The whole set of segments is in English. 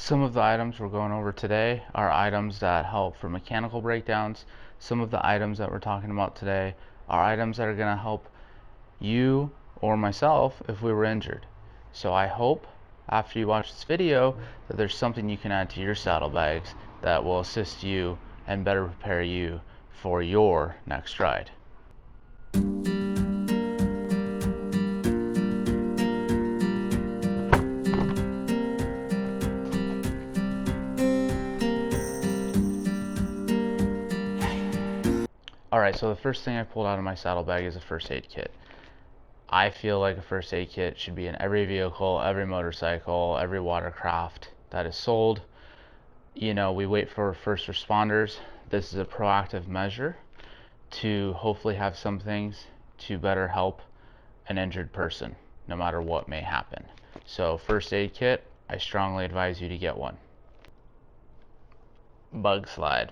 Some of the items we're going over today are items that help for mechanical breakdowns. Some of the items that we're talking about today are items that are going to help you or myself if we were injured. So I hope after you watch this video that there's something you can add to your saddlebags that will assist you and better prepare you for your next ride. Alright, so the first thing I pulled out of my saddlebag is a first aid kit. I feel like a first aid kit should be in every vehicle, every motorcycle, every watercraft that is sold. You know, we wait for first responders. This is a proactive measure to hopefully have some things to better help an injured person, no matter what may happen. So first aid kit, I strongly advise you to get one. Bug slide.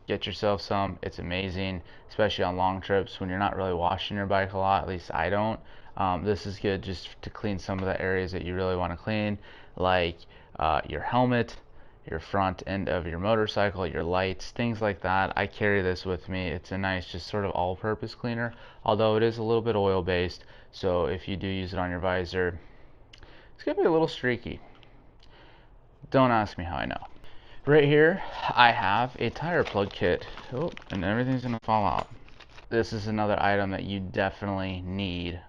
Get yourself some. It's amazing, especially on long trips when you're not really washing your bike a lot. At least I don't. This is good just to clean some of the areas that you really want to clean, like your helmet, your front end of your motorcycle, your lights, things like that. I carry this with me. It's a nice, just sort of all-purpose cleaner, although it is a little bit oil-based. So if you do use it on your visor, it's gonna be a little streaky. Don't ask me how I know. Right here, I have a tire plug kit. Oh, and everything's gonna fall out. This is another item that you definitely need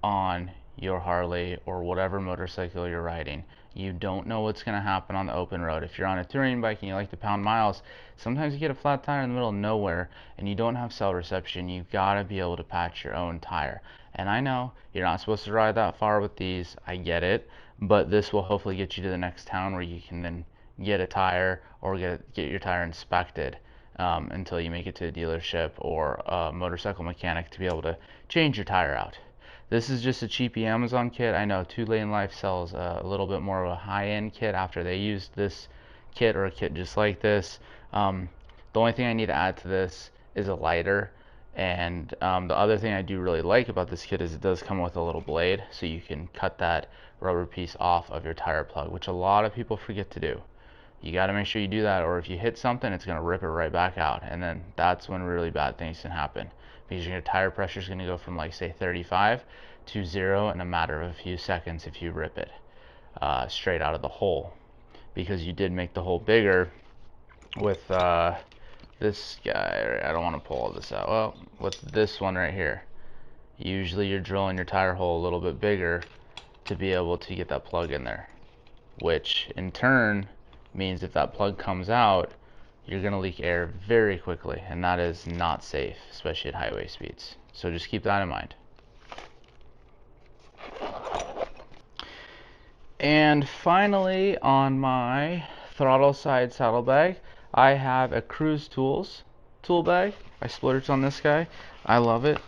on your Harley or whatever motorcycle you're riding. You don't know what's gonna happen on the open road. If you're on a touring bike and you like to pound miles, sometimes you get a flat tire in the middle of nowhere and you don't have cell reception. You've gotta be able to patch your own tire. And I know you're not supposed to ride that far with these, I get it, but this will hopefully get you to the next town where you can then get a tire or get your tire inspected until you make it to a dealership or a motorcycle mechanic to be able to change your tire out. This is just a cheapy Amazon kit. I know Two Lane Life sells a little bit more of a high-end kit after they used this kit or a kit just like this. The only thing I need to add to this is a lighter, and the other thing I do really like about this kit is it does come with a little blade, so you can cut that rubber piece off of your tire plug, which a lot of people forget to do. You got to make sure you do that, or if you hit something, it's going to rip it right back out, and then that's when really bad things can happen, because your tire pressure is going to go from, like, say 35 to 0 in a matter of a few seconds if you rip it straight out of the hole, because you did make the hole bigger with this guy. I don't want to pull all this out. Well, with this one right here, usually you're drilling your tire hole a little bit bigger to be able to get that plug in there, which in turn means if that plug comes out, you're going to leak air very quickly, and that is not safe, especially at highway speeds. So just keep that in mind. And finally, on my throttle side saddlebag, I have a Cruise Tools tool bag. I splurged on this guy. I love it.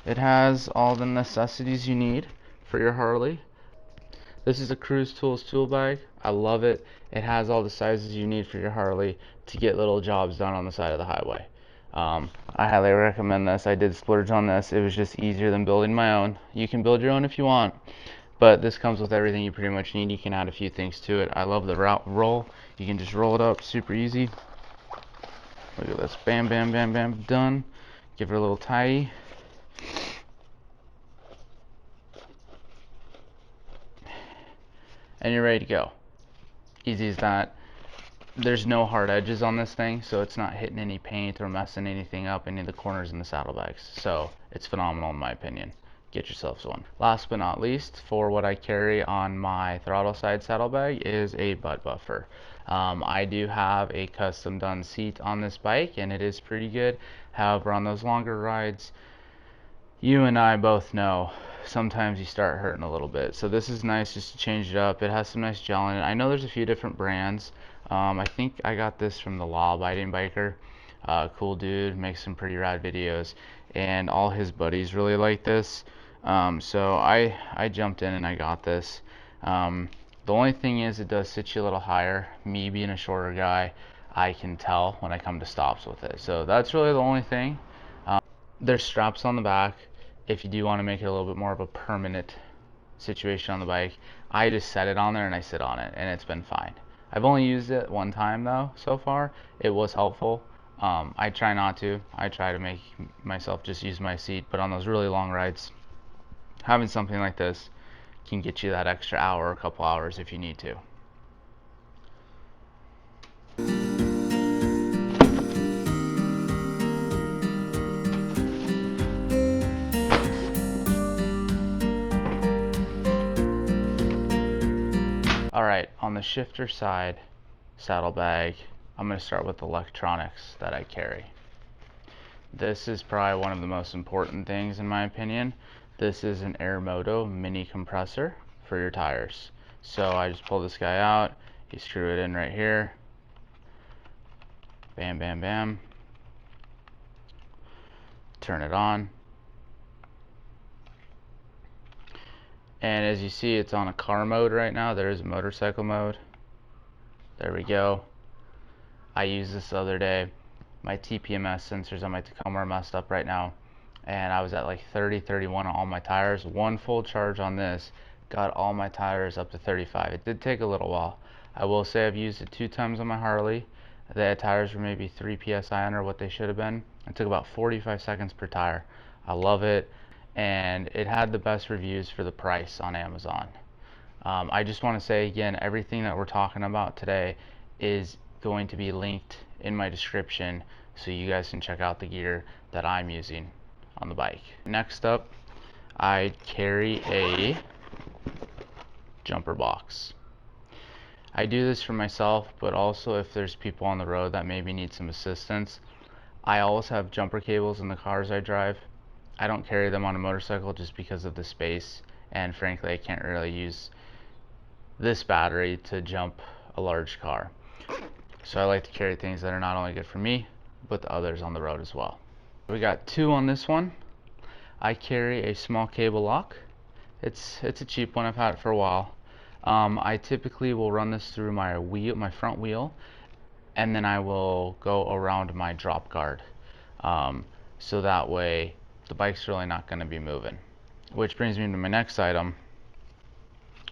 It has all the necessities you need for your Harley. This is a Cruise Tools tool bag. I love it. It has all the sizes you need for your Harley to get little jobs done on the side of the highway. I highly recommend this. I did splurge on this. It was just easier than building my own. You can build your own if you want, but this comes with everything you pretty much need. You can add a few things to it. I love the roll. You can just roll it up, super easy. Look at this, bam, bam, bam, bam, done. Give her a little tie. And you're ready to go. Easy as that. There's no hard edges on this thing, so it's not hitting any paint or messing anything up, any of the corners in the saddlebags. So it's phenomenal in my opinion. Get yourselves one. Last but not least, for what I carry on my throttle side saddlebag is a butt buffer. I do have a custom done seat on this bike, and it is pretty good. However, on those longer rides, you and I both know sometimes you start hurting a little bit. So this is nice just to change it up. It has some nice gel in it. I know there's a few different brands. I think I got this from the Law Abiding Biker. Cool dude, makes some pretty rad videos, and all his buddies really like this. So I jumped in and I got this. The only thing is it does sit you a little higher. Me being a shorter guy, I can tell when I come to stops with it. So that's really the only thing. There's straps on the back if you do want to make it a little bit more of a permanent situation on the bike. I just set it on there and I sit on it, and it's been fine. I've only used it one time though so far. It was helpful. I try not to. I try to make myself just use my seat, but on those really long rides, having something like this can get you that extra hour or a couple hours if you need to. Alright, on the shifter side, saddlebag, I'm going to start with electronics that I carry. This is probably one of the most important things in my opinion. This is an Airmoto mini compressor for your tires. So I just pull this guy out, you screw it in right here, bam bam bam, turn it on, and as you see it's on a car mode right now. There is a motorcycle mode. There we go. I used this the other day. My TPMS sensors on my Tacoma are messed up right now, and I was at like 30, 31 on all my tires. One full charge on this got all my tires up to 35. It did take a little while. I will say I've used it 2 times on my Harley. The tires were maybe 3 psi under what they should have been. It took about 45 seconds per tire. I love it, and it had the best reviews for the price on Amazon. I just want to say again, everything that we're talking about today is going to be linked in my description so you guys can check out the gear that I'm using on the bike. Next up, I carry a jumper box. I do this for myself, but also if there's people on the road that maybe need some assistance. I always have jumper cables in the cars I drive. I don't carry them on a motorcycle just because of the space, and frankly I can't really use this battery to jump a large car. So I like to carry things that are not only good for me, but the others on the road as well. We got 2 on this one. I carry a small cable lock. It's a cheap one, I've had it for a while. I typically will run this through my front wheel, and then I will go around my drop guard. So that way the bike's really not going to be moving. Which brings me to my next item,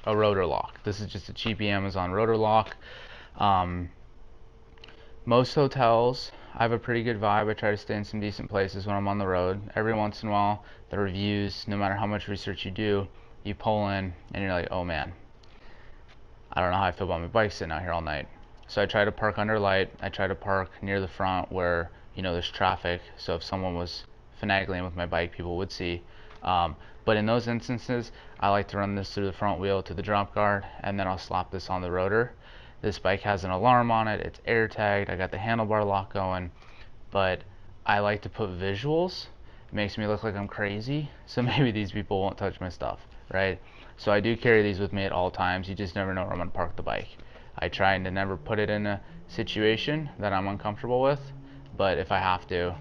a rotor lock. This is just a cheapy Amazon rotor lock. Most hotels, I have a pretty good vibe. I try to stay in some decent places when I'm on the road. Every once in a while, the reviews, no matter how much research you do, you pull in and you're like, oh man, I don't know how I feel about my bike sitting out here all night. So I try to park under light. I try to park near the front where, you know, there's traffic. So if someone was finagling with my bike, people would see. But in those instances, I like to run this through the front wheel to the drop guard, and then I'll slap this on the rotor. This bike has an alarm on it, it's air tagged, I got the handlebar lock going, but I like to put visuals. It makes me look like I'm crazy, so maybe these people won't touch my stuff, right? So I do carry these with me at all times. You just never know where I'm going to park the bike. I try to never put it in a situation that I'm uncomfortable with, but if I have to,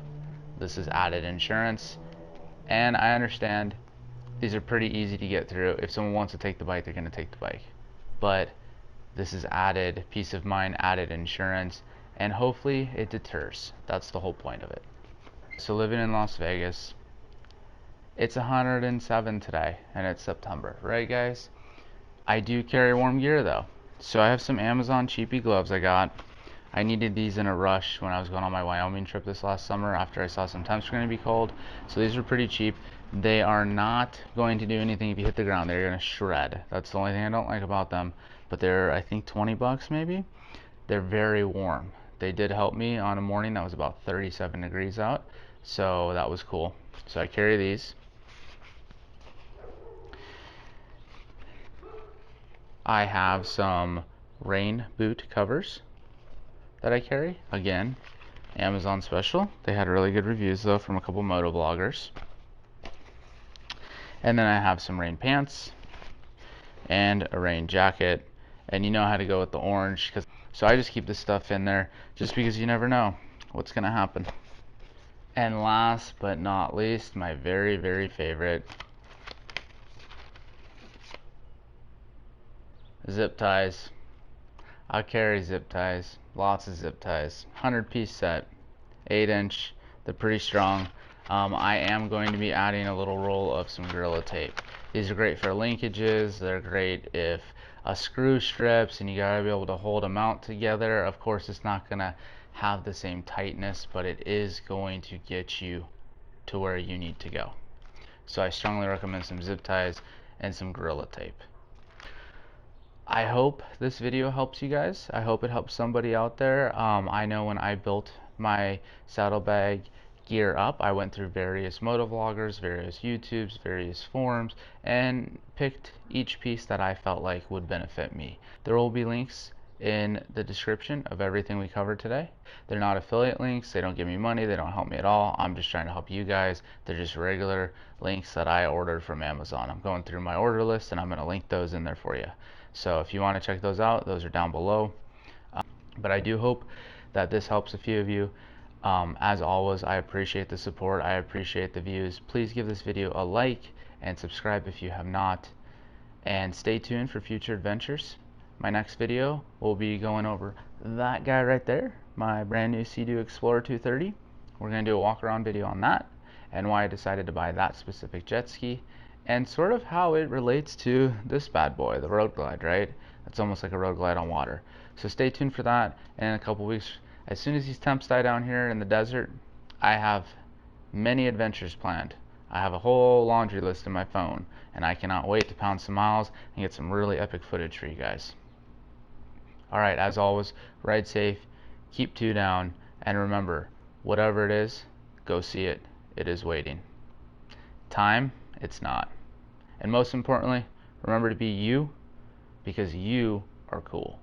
this is added insurance. And I understand these are pretty easy to get through. If someone wants to take the bike, they're going to take the bike. But this is added peace of mind, added insurance, and hopefully it deters. That's the whole point of it. So living in Las Vegas, it's 107 today, and it's September, right guys? I do carry warm gear though. So I have some Amazon cheapy gloves I got. I needed these in a rush when I was going on my Wyoming trip this last summer after I saw some temps were going to be cold. So these are pretty cheap. They are not going to do anything if you hit the ground. They're going to shred. That's the only thing I don't like about them. But they're, I think, 20 bucks maybe. They're very warm. They did help me on a morning that was about 37 degrees out. So that was cool. So I carry these. I have some rain boot covers that I carry. Again, Amazon special. They had really good reviews though from a couple moto bloggers. And then I have some rain pants and a rain jacket. And you know how to go with the orange. So I just keep this stuff in there just because you never know what's going to happen. And last but not least, my very, very favorite, zip ties. I'll carry zip ties, lots of zip ties, 100-piece set, 8-inch. They're pretty strong. I am going to be adding a little roll of some Gorilla Tape. These are great for linkages. They're great if a screw strips and you gotta be able to hold them out together. Of course, it's not gonna have the same tightness, but it is going to get you to where you need to go. So I strongly recommend some zip ties and some Gorilla Tape. I hope this video helps you guys. I hope it helps somebody out there. I know when I built my saddlebag gear up, I went through various motovloggers, various YouTubes, various forums, and picked each piece that I felt like would benefit me. There will be links in the description of everything we covered today. They're not affiliate links, they don't give me money, they don't help me at all. I'm just trying to help you guys. They're just regular links that I ordered from Amazon. I'm going through my order list and I'm going to link those in there for you. So if you want to check those out, those are down below. But I do hope that this helps a few of you. As always, I appreciate the support. I appreciate the views. Please give this video a like and subscribe if you have not. And stay tuned for future adventures. My next video will be going over that guy right there, my brand new Sea-Doo Explorer 230. We're going to do a walk around video on that and why I decided to buy that specific jet ski and sort of how it relates to this bad boy, the Road Glide, right? It's almost like a Road Glide on water. So stay tuned for that. And in a couple weeks, as soon as these temps die down here in the desert, I have many adventures planned. I have a whole laundry list in my phone, and I cannot wait to pound some miles and get some really epic footage for you guys. Alright, as always, ride safe, keep 2 down, and remember, whatever it is, go see it. It is waiting. Time, it's not. And most importantly, remember to be you, because you are cool.